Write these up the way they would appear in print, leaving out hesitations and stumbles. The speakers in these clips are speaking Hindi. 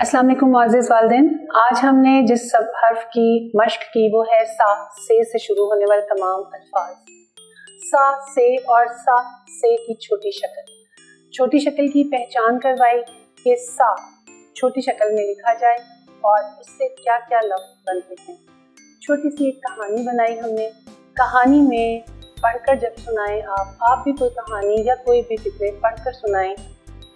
अस्सलाम वालेकुम मुअज़्ज़िज़ वालिदैन। आज हमने जिस सब हर्फ की मश्क की वो है सा से शुरू होने वाले तमाम अल्फाज। सा से और सा से की छोटी शक्ल की पहचान करवाई कि सा छोटी शक्ल में लिखा जाए और इससे क्या क्या लफ्ज़ बनते हैं। छोटी सी एक कहानी बनाई हमने। कहानी में पढ़कर जब सुनाएं आप भी कोई कहानी या कोई भी फिक्रे पढ़कर सुनाएं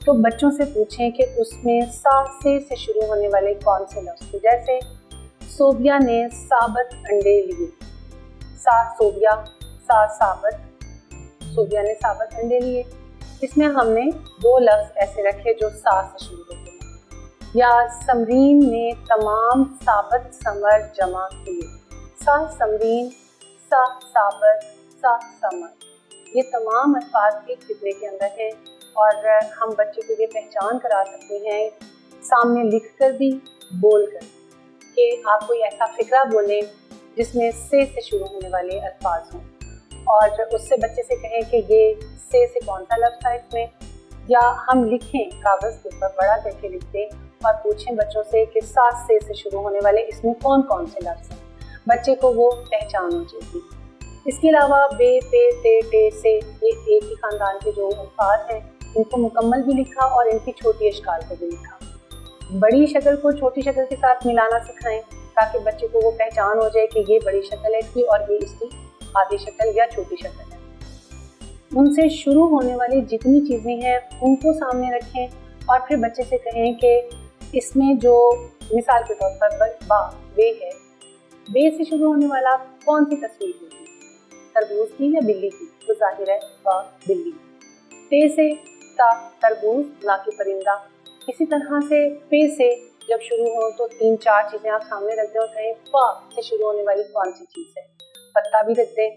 तो बच्चों से पूछें कि उसमें सा से शुरू होने वाले कौन से लफ्ज़ थे। जैसे सोबिया ने साबत अंडे लिए। सा सोबिया, सा साबत, सोबिया ने साबत अंडे लिए। इसमें हमने दो लफ्ज़ ऐसे रखे जो सा से शुरू होते हैं। या समरीन ने तमाम साबत समर जमा किए। सा समरीन, सा साबत, सा समर, ये तमाम अल्फाज एक फिक्रे के अंदर हैं और हम बच्चे को ये पहचान करा सकते हैं सामने लिखकर भी, बोलकर, कि आप कोई ऐसा फिक्रा बोलें जिसमें से शुरू होने वाले अल्फाज हों और उससे बच्चे से कहें कि ये से कौन सा लफ्ज़ है इसमें। या हम लिखें कागज़ के ऊपर बड़ा करके लिख दें और पूछें बच्चों से कि सा से शुरू होने वाले इसमें कौन कौन से लफ्ज़ हैं। बच्चे को वो पहचान हो जाएगी। इसके अलावा बे, पे, ते, से, ये एक ही ख़ानदान के जो अल्फाज हैं इनको मुकम्मल भी लिखा और इनकी छोटी अशकाल को भी लिखा। बड़ी शक्ल को छोटी शक्ल के साथ मिलाना सिखाएं ताकि बच्चे को वो पहचान हो जाए कि ये बड़ी शक्ल है इसकी और ये इसकी आधी शक्ल या छोटी शक्ल है। उनसे शुरू होने वाली जितनी चीज़ें हैं उनको सामने रखें और फिर बच्चे से कहें कि इसमें जो मिसाल के तौर पर बा, बे है, बे से शुरू होने वाला कौन सी तस्वीर होगी, तरबूज की या बिल्ली की, तो जाहिर है बा बिल्ली। ते से ता तरबूज ना कि परिंदा। इसी तरह से पे से जब शुरू हो तो 3-4 चीज़ें आप सामने रख दें और कहें पा से शुरू होने वाली कौन सी चीज़ है। पत्ता भी रख दें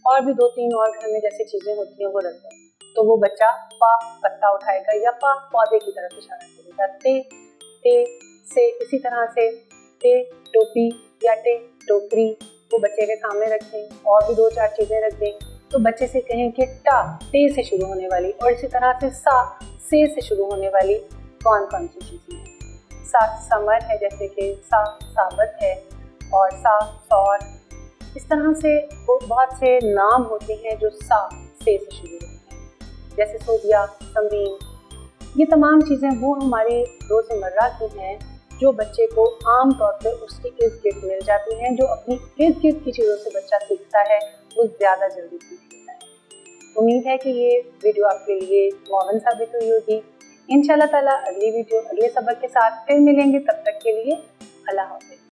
और भी 2-3 और घर में जैसी चीज़ें होती हैं वो रख दें तो वो बच्चा पा पत्ता उठाएगा या पा पौधे की तरफ इशारा करेगा। ते से इसी तरह से ते टोपी या ते टोकरी वो बच्चे के सामने रखें और भी 2-4 चीज़ें रख दें तो बच्चे से कहें कि टा ते से शुरू होने वाली और इसी तरह से सा से शुरू होने वाली कौन कौन सी चीज़ें हैं। सा समर है जैसे कि सा साबत है और सा सौर। इस तरह से वो बहुत से नाम होते हैं जो सा से शुरू होते हैं जैसे सोबिया, समरीन। ये तमाम चीज़ें वो हमारी रोज़मर्रा की हैं जो बच्चे को आम तौर पर उसके इर्द गिर्द मिल जाती हैं। जो अपनी इर्द गिर्द की चीज़ों से बच्चा सीखता है वो ज़्यादा जल्दी सीख लेता है। उम्मीद है कि ये वीडियो आपके लिए मुआवन साबित हुई होगी। इंशाअल्लाह ताला अगली वीडियो अगले सबक के साथ फिर मिलेंगे। तब तक के लिए अल्लाह हाफ़िज़।